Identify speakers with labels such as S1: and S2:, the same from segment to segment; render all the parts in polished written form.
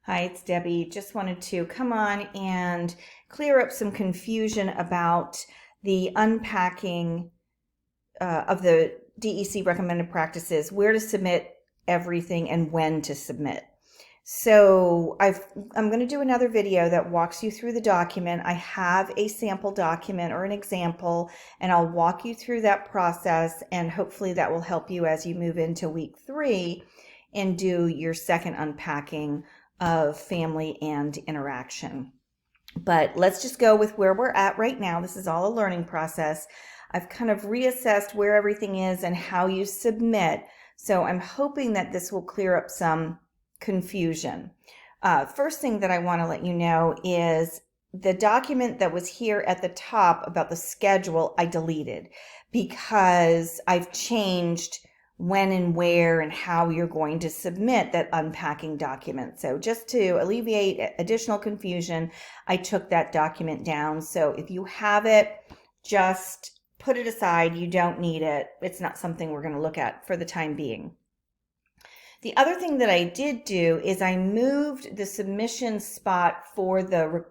S1: Hi, it's Debbie. Just wanted to come on and clear up some confusion about the unpacking of the DEC recommended practices, where to submit everything and when to submit. So I'm going to do another video that walks you through the document. I have a sample document or an example, and I'll walk you through that process, and hopefully that will help you as you move into week 3 and do your second unpacking of family and interaction. But let's just go with where we're at right now. This is all a learning process. I've kind of reassessed where everything is and how you submit. So I'm hoping that this will clear up some confusion. First thing that I want to let you know is the document that was here at the top about the schedule I deleted because I've changed when and where and how you're going to submit that unpacking document. So just to alleviate additional confusion, I took that document down. So if you have it, just put it aside. You don't need it. It's not something we're going to look at for the time being. The other thing that I did do is I moved the submission spot for the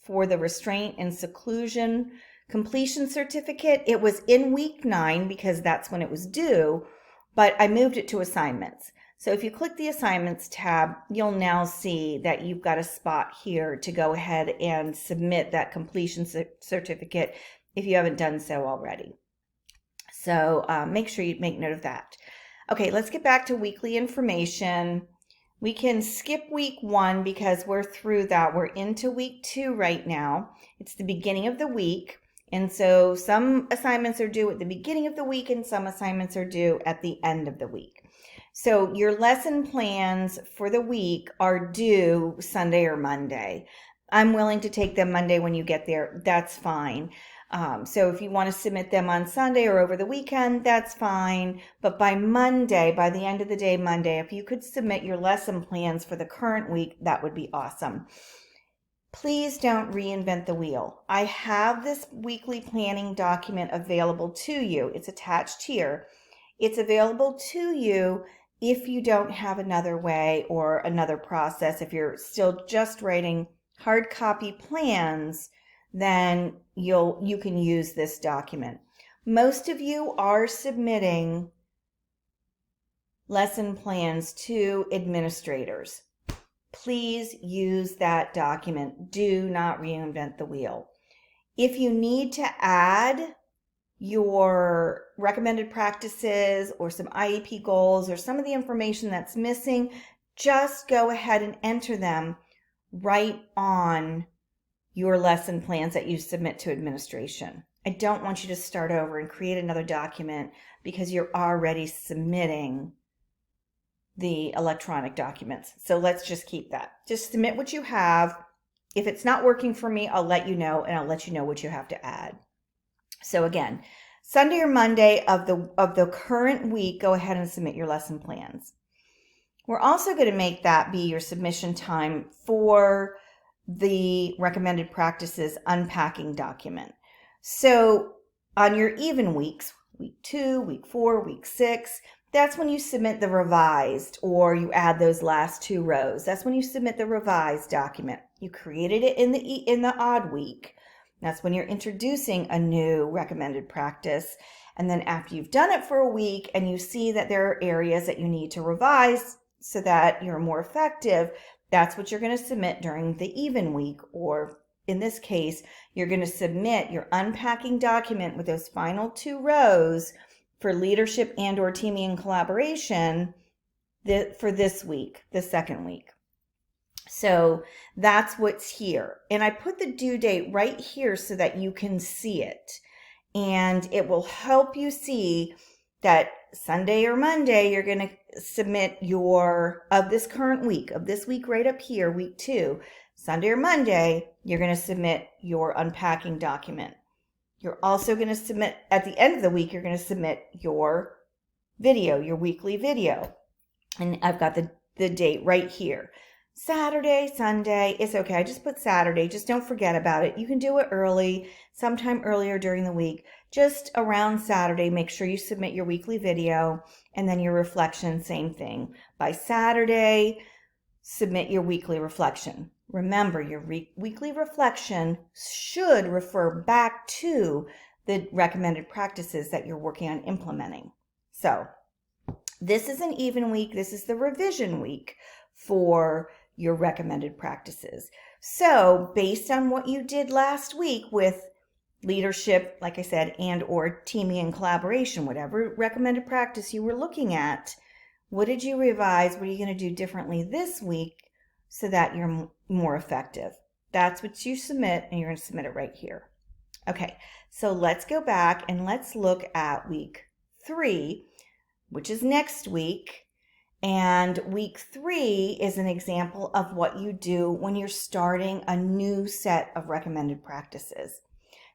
S1: restraint and seclusion completion certificate. It was in week 9 because that's when it was due, but I moved it to assignments. So if you click the assignments tab, you'll now see that you've got a spot here to go ahead and submit that completion certificate if you haven't done so already. So make sure you make note of that. Okay, let's get back to weekly information. We can skip week 1 because we're through that. We're into week 2 right now. It's the beginning of the week. And so some assignments are due at the beginning of the week and some assignments are due at the end of the week. So your lesson plans for the week are due Sunday or Monday. I'm willing to take them Monday when you get there. That's fine. So if you want to submit them on Sunday or over the weekend, that's fine. But by Monday, by the end of the day, Monday, if you could submit your lesson plans for the current week, that would be awesome. Please don't reinvent the wheel. I have this weekly planning document available to you. It's attached here. It's available to you if you don't have another way or another process. If you're still just writing hard copy plans, then you can use this document. Most of you are submitting lesson plans to administrators. Please use that document. Do not reinvent the wheel. If you need to add your recommended practices or some IEP goals or some of the information that's missing, just go ahead and enter them right on your lesson plans that you submit to administration. I don't want you to start over and create another document because you're already submitting the electronic documents. So let's just keep that. Just submit what you have. If it's not working for me, I'll let you know, and I'll let you know what you have to add. So again, Sunday or Monday of the current week, go ahead and submit your lesson plans. We're also going to make that be your submission time for the recommended practices unpacking document. So on your even weeks, week 2, week 4, week 6, that's when you submit the revised, or you add those last 2 rows. That's when you submit the revised document. You created it in the odd week. That's when you're introducing a new recommended practice. And then after you've done it for a week and you see that there are areas that you need to revise so that you're more effective, that's what you're going to submit during the even week. Or in this case, you're going to submit your unpacking document with those final 2 rows for leadership and or teaming and collaboration for this week, the second week. So that's what's here. And I put the due date right here so that you can see it. And it will help you see that Sunday or Monday, you're going to submit of this current week, of this week right up here, week 2. Sunday or Monday, you're going to submit your unpacking document. You're also going to submit, at the end of the week, you're going to submit your video, your weekly video. And I've got the date right here. Saturday, Sunday, it's okay. I just put Saturday. Just don't forget about it. You can do it early, sometime earlier during the week. Just around Saturday, make sure you submit your weekly video, and then your reflection, same thing. By Saturday, submit your weekly reflection. Remember, your weekly reflection should refer back to the recommended practices that you're working on implementing. So this is an even week. This is the revision week for your recommended practices. So based on what you did last week with leadership, like I said, and or teaming and collaboration, whatever recommended practice you were looking at, what did you revise? What are you going to do differently this week so that you're more effective? That's what you submit, and you're going to submit it right here. Okay, so let's go back and let's look at week 3, which is next week. And week 3 is an example of what you do when you're starting a new set of recommended practices.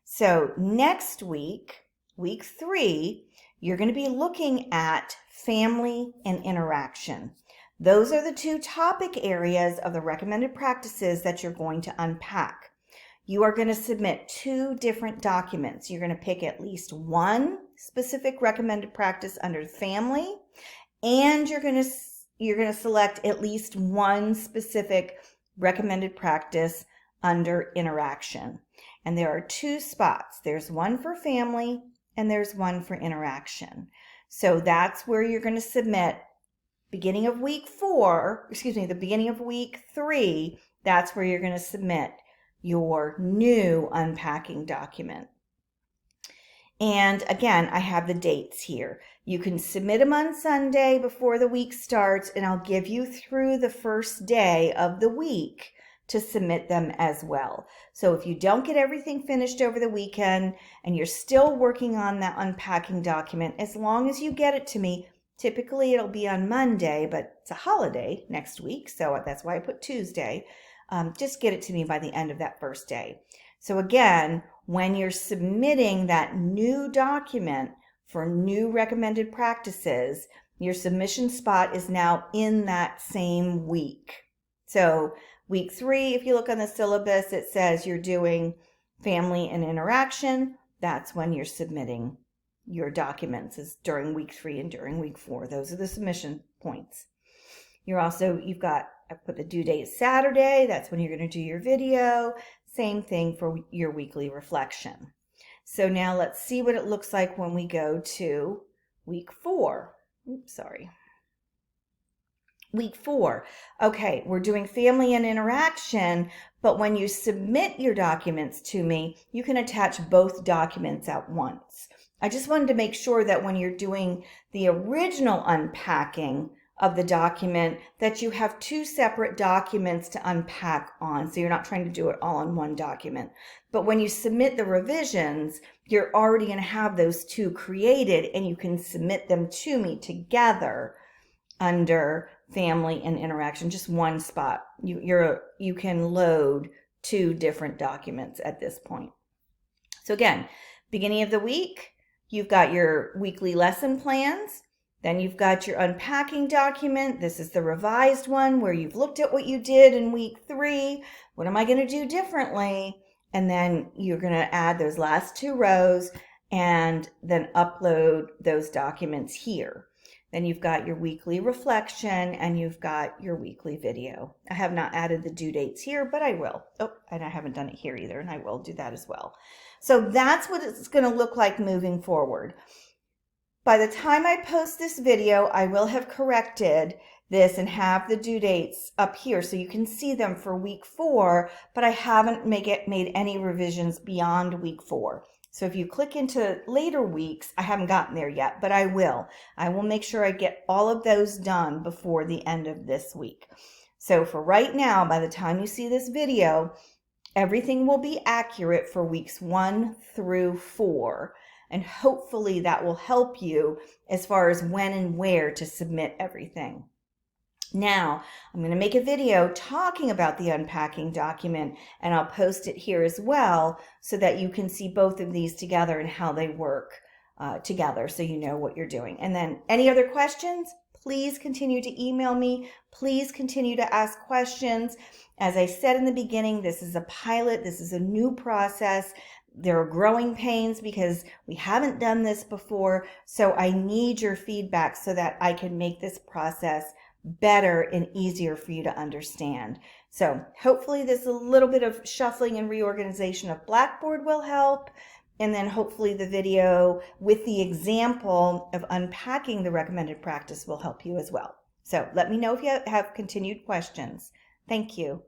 S1: So next week, week 3, you're going to be looking at family and interaction. Those are the 2 topic areas of the recommended practices that you're going to unpack. You are going to submit 2 different documents. You're going to pick at least one specific recommended practice under family, and you're going to select at least one specific recommended practice under interaction. And there are 2 spots. There's one for family and there's one for interaction. So that's where you're going to submit the beginning of week 3, that's where you're going to submit your new unpacking document. And again, I have the dates here. You can submit them on Sunday before the week starts, and I'll give you through the first day of the week to submit them as well. So if you don't get everything finished over the weekend and you're still working on that unpacking document, as long as you get it to me, typically it'll be on Monday, but it's a holiday next week, so that's why I put Tuesday. Just get it to me by the end of that first day. So again, when you're submitting that new document for new recommended practices, your submission spot is now in that same week. So week 3, if you look on the syllabus, it says you're doing family and interaction. That's when you're submitting your documents, is during week 3 and during week 4. Those are the submission points. I put the due date Saturday. That's when you're going to do your video. Same thing for your weekly reflection. So now let's see what it looks like when we go to week 4. Week 4. Okay, we're doing family and interaction, but when you submit your documents to me, you can attach both documents at once. I just wanted to make sure that when you're doing the original unpacking of the document, that you have 2 separate documents to unpack on, so you're not trying to do it all in one document. But when you submit the revisions, you're already going to have those 2 created, and you can submit them to me together under family and interaction, just one spot. You can load 2 different documents at this point. So again, beginning of the week, you've got your weekly lesson plans. Then you've got your unpacking document. This is the revised one where you've looked at what you did in week 3. What am I going to do differently? And then you're going to add those last 2 rows and then upload those documents here. Then you've got your weekly reflection and you've got your weekly video. I have not added the due dates here, but I will. Oh, and I haven't done it here either, and I will do that as well. So that's what it's going to look like moving forward. By the time I post this video, I will have corrected this and have the due dates up here so you can see them for week 4, but I haven't made any revisions beyond week 4. So if you click into later weeks, I haven't gotten there yet, but I will. I will make sure I get all of those done before the end of this week. So for right now, by the time you see this video, everything will be accurate for weeks 1 through 4. And hopefully that will help you as far as when and where to submit everything. Now, I'm going to make a video talking about the unpacking document, and I'll post it here as well so that you can see both of these together and how they work together so you know what you're doing. And then any other questions, please continue to email me. Please continue to ask questions. As I said in the beginning, this is a pilot. This is a new process. There are growing pains because we haven't done this before. So I need your feedback so that I can make this process better and easier for you to understand. So hopefully this a little bit of shuffling and reorganization of Blackboard will help. And then hopefully the video with the example of unpacking the recommended practice will help you as well. So let me know if you have continued questions. Thank you.